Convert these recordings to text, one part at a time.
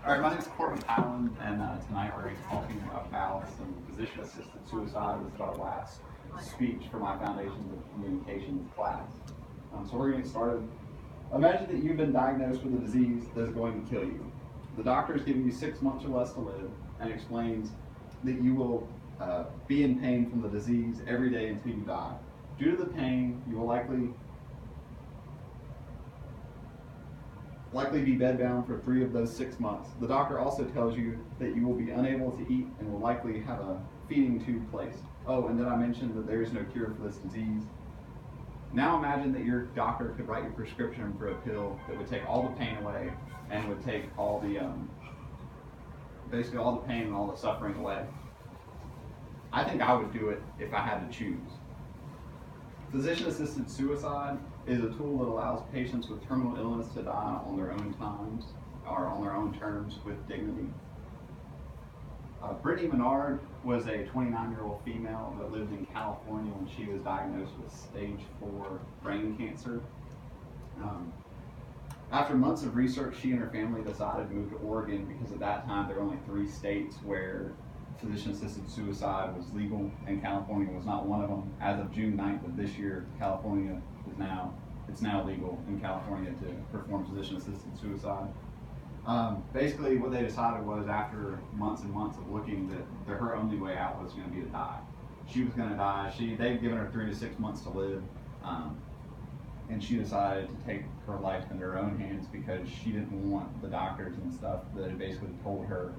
All right, my name is Corbin Hyland, and tonight we're going to be talking about some physician-assisted suicide. This is our last speech for my Foundations of Communications class. So we're going to get started. Imagine that you've been diagnosed with a disease that is going to kill you. The doctor is giving you 6 months or less to live and explains that you will be in pain from the disease every day until you die. Due to the pain, you will likely be bedbound for 3 of those 6 months. The doctor also tells you that you will be unable to eat and will likely have a feeding tube placed. Oh, and then I mentioned that there is no cure for this disease. Now imagine that your doctor could write your prescription for a pill that would take all the pain away and would take all the, basically all the pain and all the suffering away. I think I would do it if I had to choose. Physician-assisted suicide is a tool that allows patients with terminal illness to die on their own times or on their own terms with dignity. Brittany Menard was a 29-year-old female that lived in California when she was diagnosed with stage 4 brain cancer. After months of research, she and her family decided to move to Oregon because at that time there were only 3 states where physician-assisted suicide was legal, and California was not one of them. As of June 9th of this year, California is now legal in California to perform physician-assisted suicide. Basically, what they decided was after months and months of looking that her only way out was going to be to die. She was going to die. They'd given her 3 to 6 months to live, and she decided to take her life in her own hands because she didn't want the doctors and stuff that had basically told her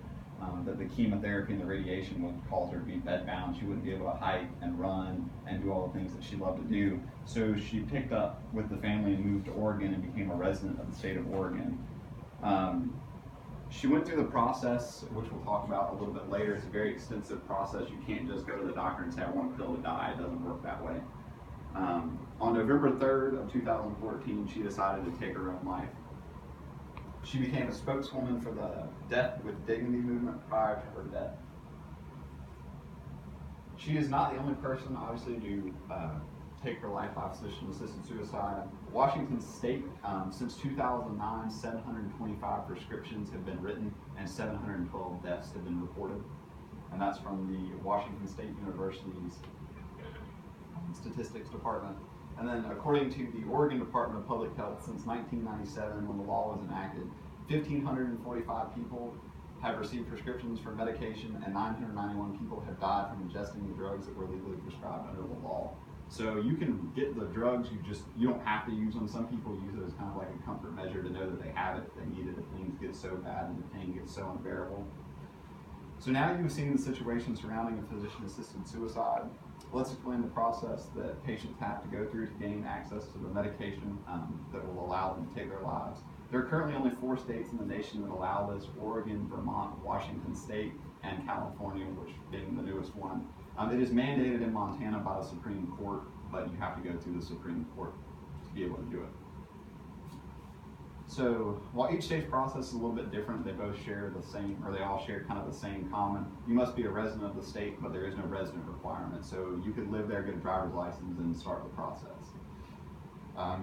that the chemotherapy and the radiation would cause her to be bedbound. She wouldn't be able to hike and run and do all the things that she loved to do. So she picked up with the family and moved to Oregon and became a resident of the state of Oregon. She went through the process, which we'll talk about a little bit later. It's a very extensive process. You can't just go to the doctor and say, I want a pill to die. It doesn't work that way. On November 3rd of 2014, she decided to take her own life. She became a spokeswoman for the Death with Dignity movement prior to her death. She is not the only person, obviously, to take her life by physician-assisted suicide. Washington State, since 2009, 725 prescriptions have been written and 712 deaths have been reported. And that's from the Washington State University's Statistics Department. And then according to the Oregon Department of Public Health, since 1997, when the law was enacted, 1,545 people have received prescriptions for medication and 991 people have died from ingesting the drugs that were legally prescribed under the law. So you can get the drugs, you don't have to use them. Some people use it as kind of like a comfort measure to know that they have it if they need it, if things get so bad and the pain gets so unbearable. So now you've seen the situation surrounding a physician-assisted suicide. Let's explain the process that patients have to go through to gain access to the medication that will allow them to take their lives. There are currently only 4 states in the nation that allow this: Oregon, Vermont, Washington State, and California, which being the newest one. It is mandated in Montana by the Supreme Court, but you have to go through the Supreme Court to be able to do it. So while each state's process is a little bit different, they both share the same, or they all share kind of the same common. You must be a resident of the state, but there is no resident requirement. So you could live there, get a driver's license, and start the process.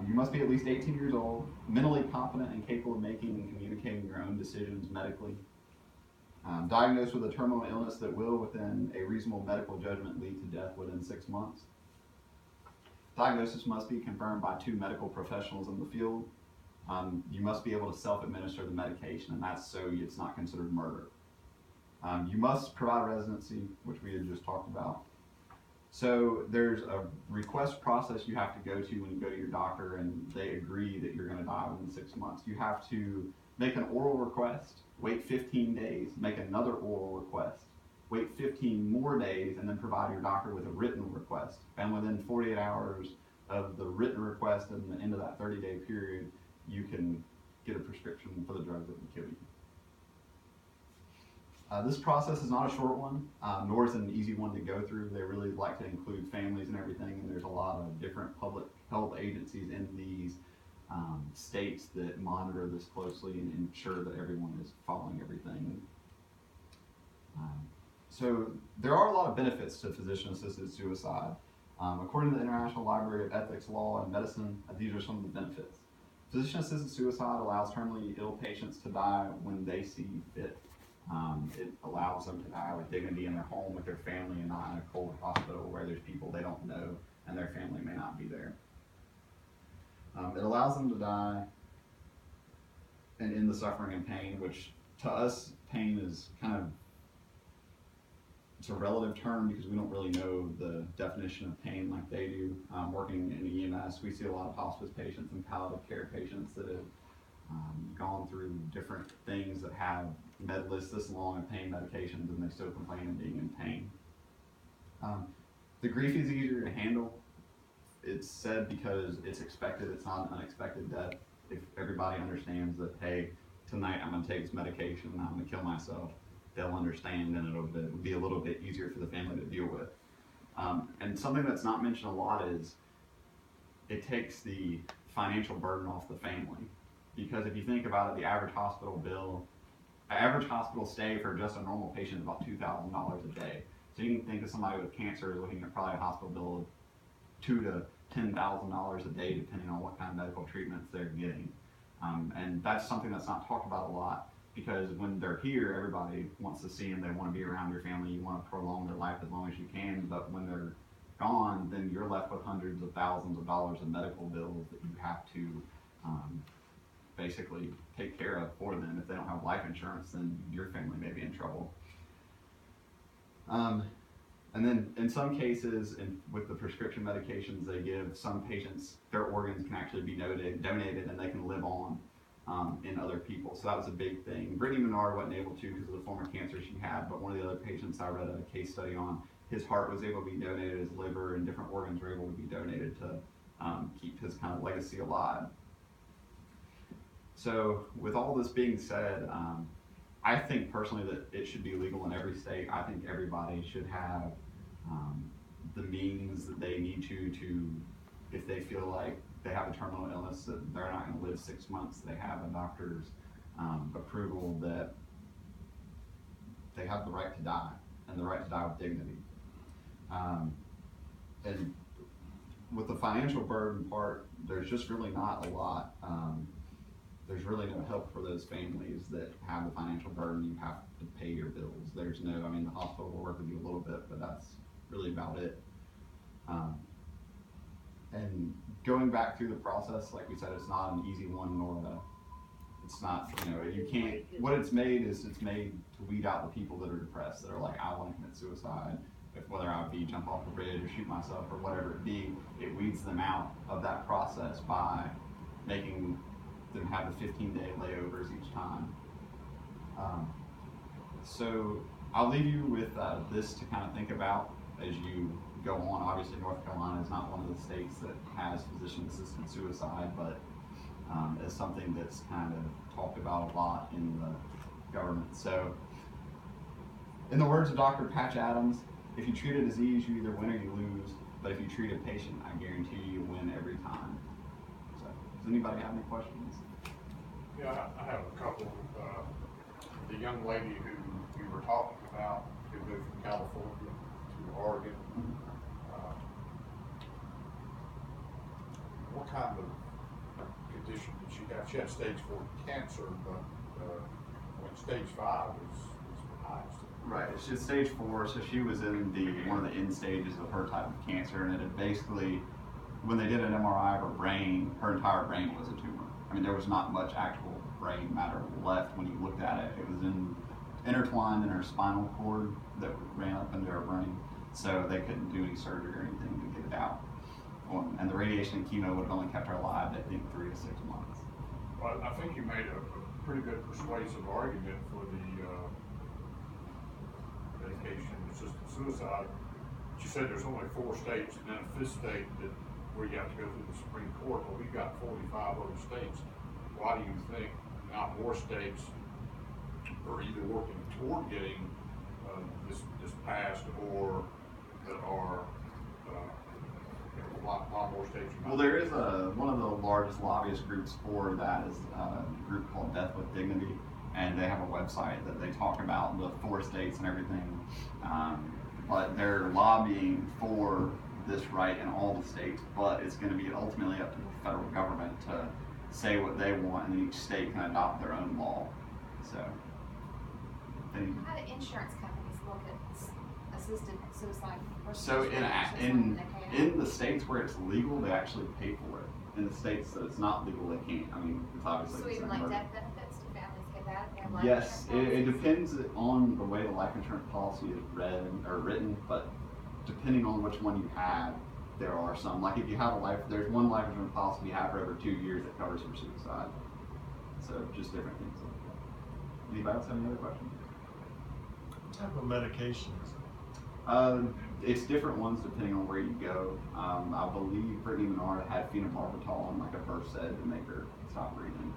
You must be at least 18 years old, mentally competent and capable of making and communicating your own decisions medically. Diagnosed with a terminal illness that will, within a reasonable medical judgment, lead to death within 6 months. Diagnosis must be confirmed by 2 medical professionals in the field. You must be able to self-administer the medication, and that's so it's not considered murder. You must provide residency, which we had just talked about. So there's a request process you have to go to when you go to your doctor and they agree that you're going to die within 6 months. You have to make an oral request, wait 15 days, make another oral request, wait 15 more days, and then provide your doctor with a written request. And within 48 hours of the written request and the end of that 30-day period, you can get a prescription for the drug that will kill you. This process is not a short one, nor is it an easy one to go through. They really like to include families and everything, and there's a lot of different public health agencies in these states that monitor this closely and ensure that everyone is following everything. So there are a lot of benefits to physician-assisted suicide. According to the International Library of Ethics, Law, and Medicine, these are some of the benefits. Physician-assisted suicide allows terminally ill patients to die when they see fit. It allows them to die with dignity in their home with their family and not in a cold hospital where there's people they don't know and their family may not be there. It allows them to die and end the suffering and pain, which to us, pain is kind of, it's a relative term because we don't really know the definition of pain like they do. Working in EMS, we see a lot of hospice patients and palliative care patients that have gone through different things that have med lists this long of pain medications and they still complain of being in pain. The grief is easier to handle. It's said because it's expected, it's not an unexpected death. If everybody understands that, hey, tonight I'm gonna take this medication and I'm gonna kill myself, they'll understand and it'll be a little bit easier for the family to deal with. And something that's not mentioned a lot is it takes the financial burden off the family. Because if you think about it, the average hospital bill, average hospital stay for just a normal patient is about $2,000 a day. So you can think of somebody with cancer looking at probably a hospital bill of $2,000 to $10,000 a day, depending on what kind of medical treatments they're getting. And that's something that's not talked about a lot, because when they're here, everybody wants to see them, they want to be around your family, you want to prolong their life as long as you can, but when they're gone, then you're left with hundreds of thousands of dollars of medical bills that you have to basically take care of for them. If they don't have life insurance, then your family may be in trouble. And then in some cases, with the prescription medications they give, some patients, their organs can actually be donated and they can live on in other people. So that was a big thing. Brittany Menard wasn't able to because of the form of cancer she had, but one of the other patients I read a case study on, his heart was able to be donated, his liver and different organs were able to be donated to keep his kind of legacy alive. So with all this being said, I think personally that it should be legal in every state. I think everybody should have the means that they need to, if they feel like they have a terminal illness that they're not going to live 6 months, they have a doctor's approval that they have the right to die and the right to die with dignity. And with the financial burden part, there's just really not a lot. There's really no help for those families that have the financial burden. You have to pay your bills. There's no, I mean, the hospital will work with you a little bit, but that's really about it. And going back through the process, like we said, it's not an easy one, it's not, you can't, what it's made is it's made to weed out the people that are depressed, that are like, I want to commit suicide, whether I be jump off a bridge or shoot myself or whatever it be. It weeds them out of that process by making them have the 15-day layovers each time. So I'll leave you with this to kind of think about as you go on. Obviously, North Carolina is not one of the states that has physician-assisted suicide, but it's something that's kind of talked about a lot in the government. So, in the words of Dr. Patch Adams, if you treat a disease, you either win or you lose, but if you treat a patient, I guarantee you win every time. So, does anybody have any questions? Yeah, I have a couple. The young lady who you were talking about, who moved from California to Oregon, what kind of condition did she have? She had stage 4 cancer, but stage 5 is the highest. Right, she's stage 4, so she was in one of the end stages of her type of cancer, and it had basically, when they did an MRI of her brain, her entire brain was a tumor. I mean, there was not much actual brain matter left when you looked at it. It was intertwined in her spinal cord that ran up into her brain, so they couldn't do any surgery or anything to get it out. And the radiation and chemo would have only kept her alive, I think, 3 to 6 months. Well, I think you made a pretty good persuasive argument for the medication-assisted suicide. You said there's only 4 states, and then a 5th state where you have to go through the Supreme Court. Well, we've got 45 other states. Why do you think not more states are either working toward getting this passed, or that are a lot more states? Well, there is one of the largest lobbyist groups for that is a group called Death with Dignity, and they have a website that they talk about the 4 states and everything. But they're lobbying for this right in all the states, but it's going to be ultimately up to the federal government to say what they want, and then each state can adopt their own law. So, How do insurance companies look at assisted suicide? so in the states where it's legal, they actually pay for it. In the states that it's not legal, they can't. I mean, it's obviously So even considered like murder. death benefits to families get that? They have life Yes, insurance it policies? depends on the way the life insurance policy is read or written, but depending on which one you have, there are some. Like if you have there's one life insurance policy you have for over 2 years that covers for suicide. So just different things like that. Anybody else have any other questions? What type of medications? It's different ones depending on where you go. I believe Brittany Menard had phenobarbital and like a Versed to make her stop breathing.